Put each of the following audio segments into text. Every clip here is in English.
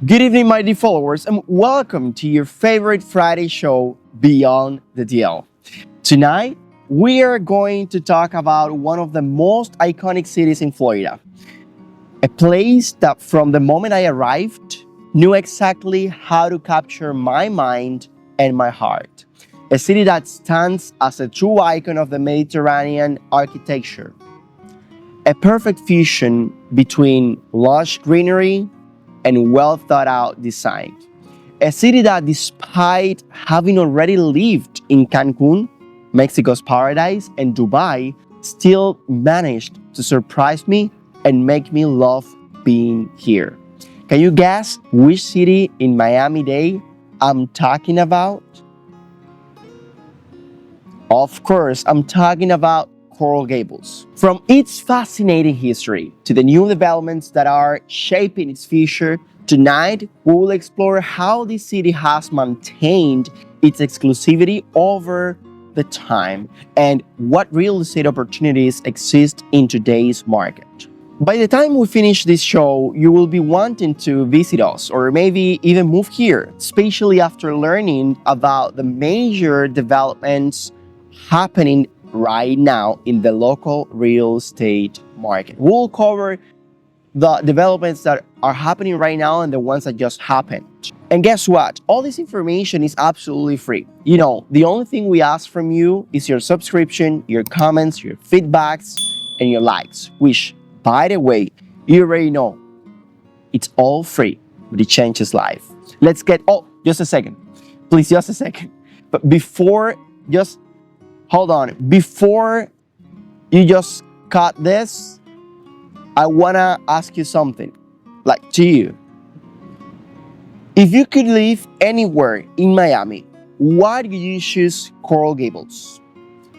Good evening, my dear followers, and welcome to your favorite Friday show, Beyond the Deal. Tonight, we are going to talk about one of the most iconic cities in Florida. A place that from the moment I arrived, knew exactly how to capture my mind and my heart. A city that stands as a true icon of the Mediterranean architecture. A perfect fusion between lush greenery and well thought out design. A city that, despite having already lived in Cancun, Mexico's paradise, and Dubai, still managed to surprise me and make me love being here. Can you guess which city in Miami-Dade I'm talking about? Of course, I'm talking about Coral Gables. From its fascinating history to the new developments that are shaping its future, tonight we will explore how this city has maintained its exclusivity over the time and what real estate opportunities exist in today's market. By the time we finish this show, you will be wanting to visit us or maybe even move here, especially after learning about the major developments happening right now in the local real estate market. We'll cover the developments that are happening right now and the ones that just happened. And guess what? All this information is absolutely free. You know, the only thing we ask from you is your subscription, your comments, your feedbacks, and your likes, which, by the way, you already know, it's all free, but it changes life. Let's get, just a second. Please, just a second. But hold on. Before you just cut this, I wanna ask you something, like to you. If you could live anywhere in Miami, why do you choose Coral Gables?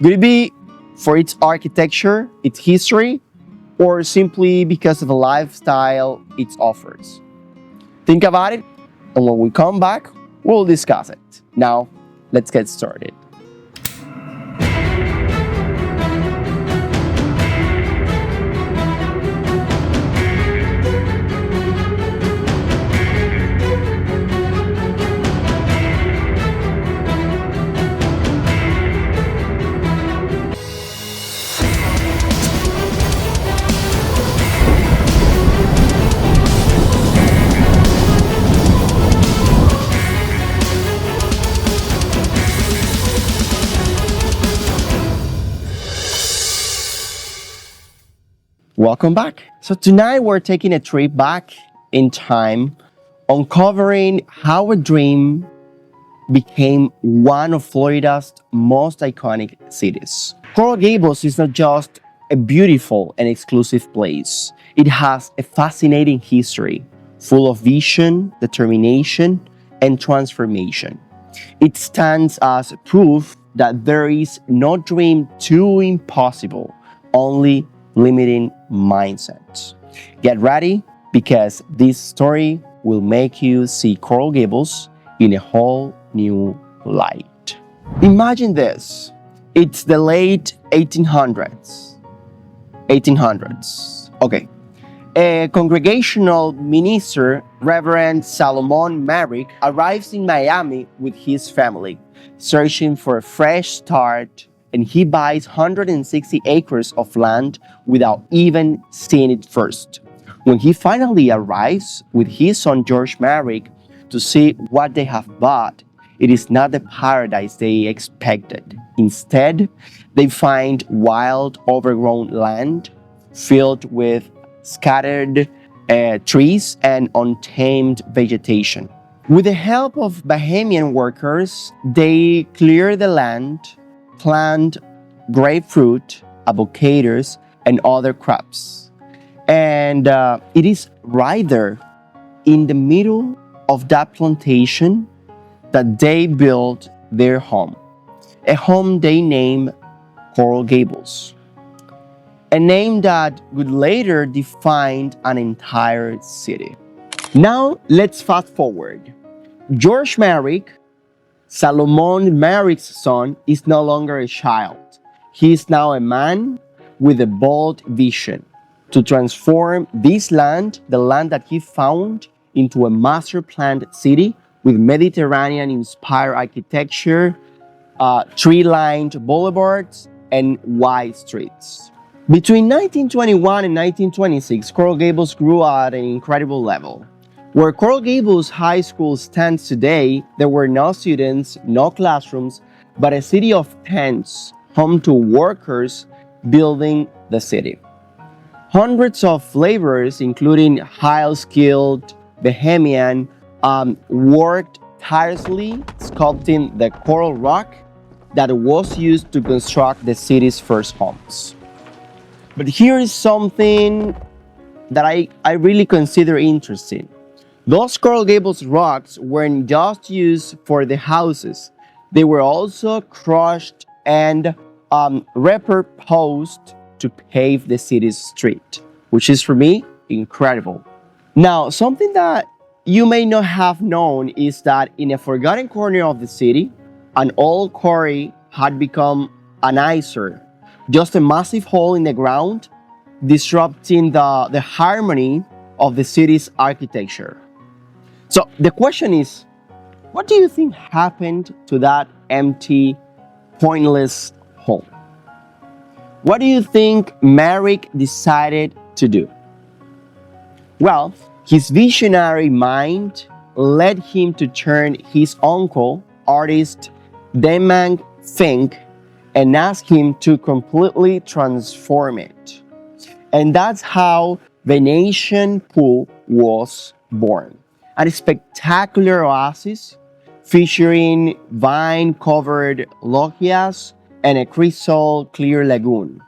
Would it be for its architecture, its history, or simply because of the lifestyle it offers? Think about it, and when we come back, we'll discuss it. Now, let's get started. Welcome back. So tonight we're taking a trip back in time, uncovering how a dream became one of Florida's most iconic cities. Coral Gables is not just a beautiful and exclusive place. It has a fascinating history, full of vision, determination, and transformation. It stands as proof that there is no dream too impossible, only limiting mindsets. Get ready, because this story will make you see Coral Gables in a whole new light. Imagine this. It's the late 1800s. Okay. A congregational minister, Reverend Solomon Merrick, arrives in Miami with his family, searching for a fresh start, and he buys 160 acres of land without even seeing it first. When he finally arrives with his son George Merrick to see what they have bought, it is not the paradise they expected. Instead, they find wild, overgrown land filled with scattered trees and untamed vegetation. With the help of Bahamian workers, they clear the land, plant grapefruit, avocados, and other crops. And it is right there in the middle of that plantation that they built their home. A home they name Coral Gables. A name that would later define an entire city. Now let's fast forward. George Merrick, Solomon Merrick's son, is no longer a child. He is now a man with a bold vision to transform this land, the land that he found, into a master planned city with Mediterranean-inspired architecture, tree-lined boulevards, and wide streets. Between 1921 and 1926, Coral Gables grew at an incredible level. Where Coral Gables High School stands today, there were no students, no classrooms, but a city of tents, home to workers building the city. Hundreds of laborers, including highly skilled Bahamian, worked tirelessly sculpting the coral rock that was used to construct the city's first homes. But here is something that I really consider interesting. Those Coral Gables rocks weren't just used for the houses. They were also crushed and repurposed to pave the city's street, which is for me incredible. Now, something that you may not have known is that in a forgotten corner of the city, an old quarry had become an eyesore, just a massive hole in the ground, disrupting the harmony of the city's architecture. So the question is, what do you think happened to that empty, pointless hole? What do you think Merrick decided to do? Well, his visionary mind led him to turn his uncle, artist Demang Fink, and ask him to completely transform it. And that's how Venetian Pool was born. A spectacular oasis featuring vine-covered loggias and a crystal-clear lagoon.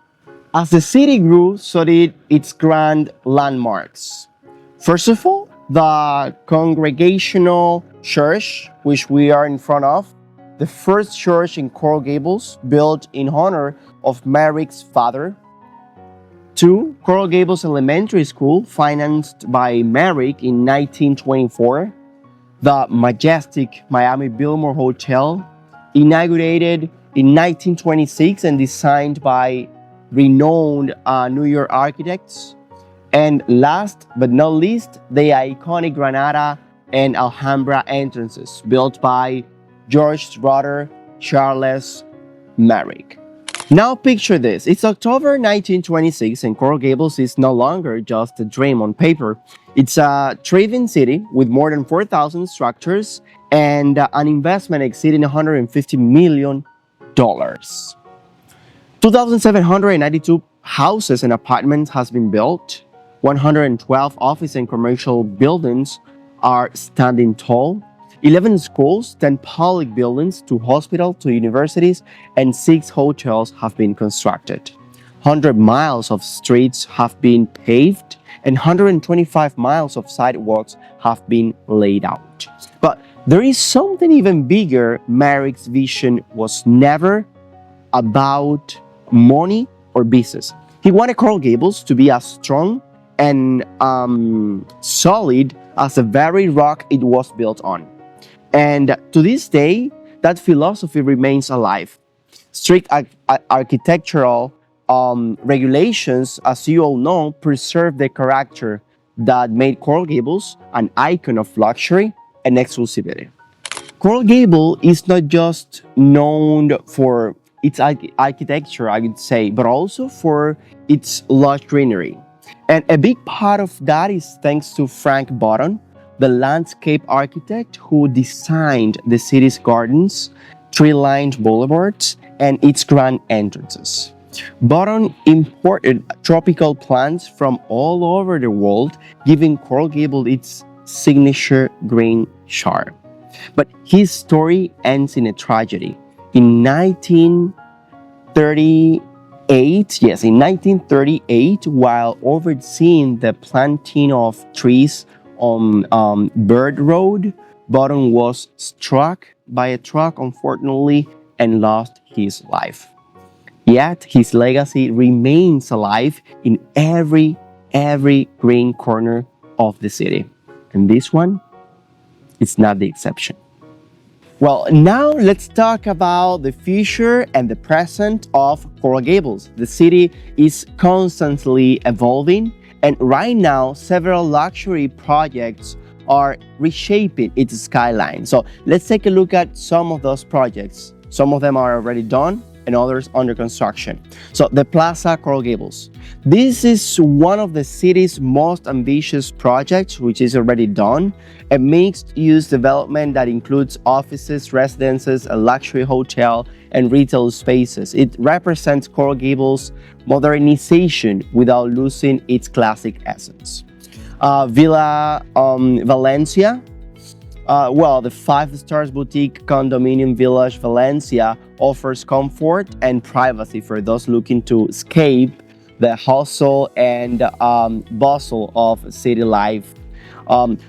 As the city grew, so did its grand landmarks. First of all, the Congregational Church, which we are in front of, the first church in Coral Gables, built in honor of Merrick's father. 2. Coral Gables Elementary School, financed by Merrick in 1924. The majestic Miami Biltmore Hotel, inaugurated in 1926 and designed by renowned New York architects. And last but not least, the iconic Granada and Alhambra entrances, built by George's brother, Charles Merrick. Now picture this. It's October 1926 and Coral Gables is no longer just a dream on paper. It's a thriving city with more than 4,000 structures and an investment exceeding $150 million. 2,792 houses and apartments has been built. 112 office and commercial buildings are standing tall. 11 schools, 10 public buildings, 2 hospitals, 2 universities, and 6 hotels have been constructed. 100 miles of streets have been paved, and 125 miles of sidewalks have been laid out. But there is something even bigger. Merrick's vision was never about money or business. He wanted Coral Gables to be as strong and solid as the very rock it was built on. And to this day, that philosophy remains alive. Strict architectural regulations, as you all know, preserve the character that made Coral Gables an icon of luxury and exclusivity. Coral Gables is not just known for its architecture, I would say, but also for its lush greenery. And a big part of that is thanks to Frank Button, the landscape architect who designed the city's gardens, tree-lined boulevards, and its grand entrances. Button imported tropical plants from all over the world, giving Coral Gables its signature green charm. But his story ends in a tragedy. In 1938, while overseeing the planting of trees on Bird Road, Button was struck by a truck, unfortunately, and lost his life. Yet his legacy remains alive in every green corner of the city. And this one is not the exception. Well, now let's talk about the future and the present of Coral Gables. The city is constantly evolving, and right now several luxury projects are reshaping its skyline. So let's take a look at some of those projects. Some of them are already done and others under construction. So the Plaza Coral Gables. This is one of the city's most ambitious projects, which is already done. A mixed-use development that includes offices, residences, a luxury hotel, and retail spaces. It represents Coral Gables' modernization without losing its classic essence. Villa Valencia. The 5 stars boutique condominium Village Valencia offers comfort and privacy for those looking to escape the hustle and bustle of city life.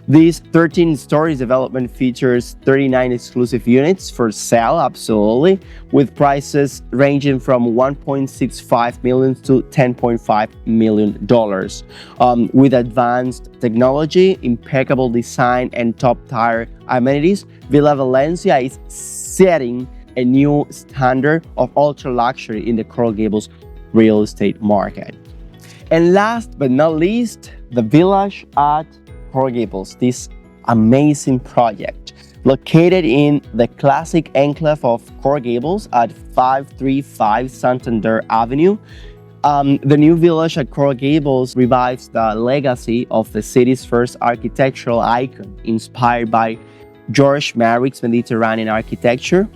This 13 stories development features 39 exclusive units for sale, absolutely, with prices ranging from $1.65 million to $10.5 million. With advanced technology, impeccable design, and top-tier amenities, Villa Valencia is setting a new standard of ultra-luxury in the Coral Gables real estate market. And last but not least, the Village at Coral Gables, this amazing project located in the classic enclave of Coral Gables at 535 Santander Avenue. The new village at Coral Gables revives the legacy of the city's first architectural icon, inspired by George Merrick's Mediterranean architecture.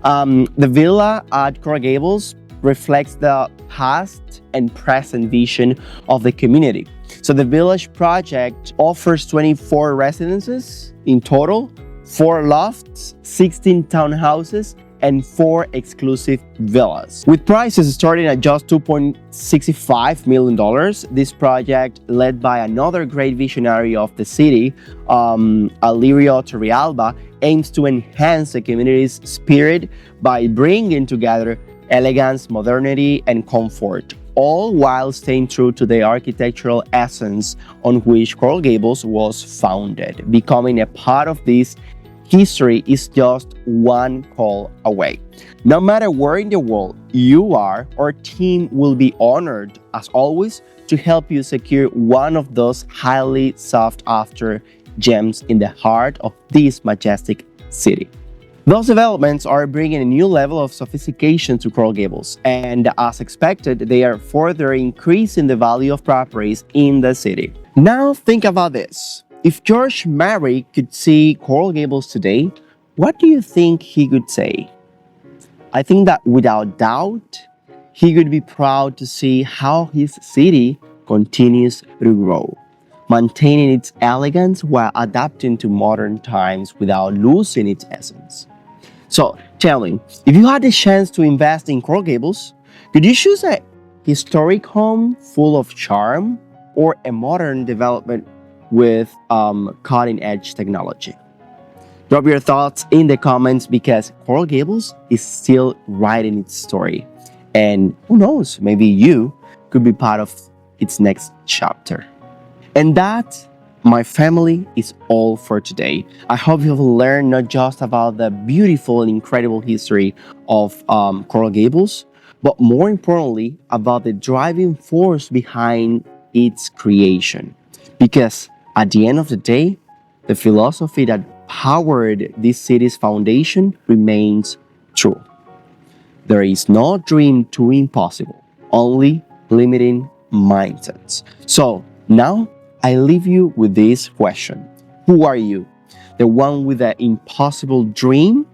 The villa at Coral Gables reflects the past and present vision of the community. So the village project offers 24 residences in total, 4 lofts, 16 townhouses, and 4 exclusive villas. With prices starting at just $2.65 million, this project, led by another great visionary of the city, Alirio Torrealba, aims to enhance the community's spirit by bringing together elegance, modernity, and comfort, all while staying true to the architectural essence on which Coral Gables was founded. Becoming a part of this history is just one call away. No matter where in the world you are, our team will be honored, as always, to help you secure one of those highly sought after gems in the heart of this majestic city. Those developments are bringing a new level of sophistication to Coral Gables, and as expected, they are further increasing the value of properties in the city. Now think about this. If George Merrick could see Coral Gables today, what do you think he could say? I think that without doubt, he could be proud to see how his city continues to grow, maintaining its elegance while adapting to modern times without losing its essence. So tell me, if you had the chance to invest in Coral Gables, could you choose a historic home full of charm or a modern development with cutting-edge technology? Drop your thoughts in the comments, because Coral Gables is still writing its story. And who knows, maybe you could be part of its next chapter. And that, my family, is all for today. I hope you've learned not just about the beautiful and incredible history of Coral Gables, but more importantly, about the driving force behind its creation. Because at the end of the day, the philosophy that powered this city's foundation remains true. There is no dream too impossible, only limiting mindsets. So now I leave you with this question. Who are you? The one with the impossible dream,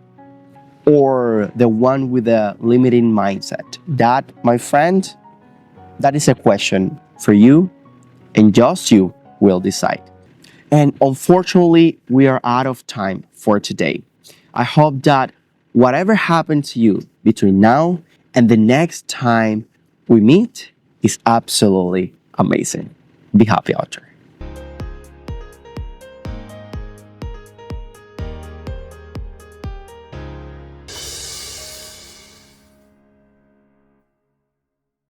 or the one with a limiting mindset? That, my friend, that is a question for you, and just you will decide. And unfortunately, we are out of time for today. I hope that whatever happened to you between now and the next time we meet is absolutely amazing. Be happy out there.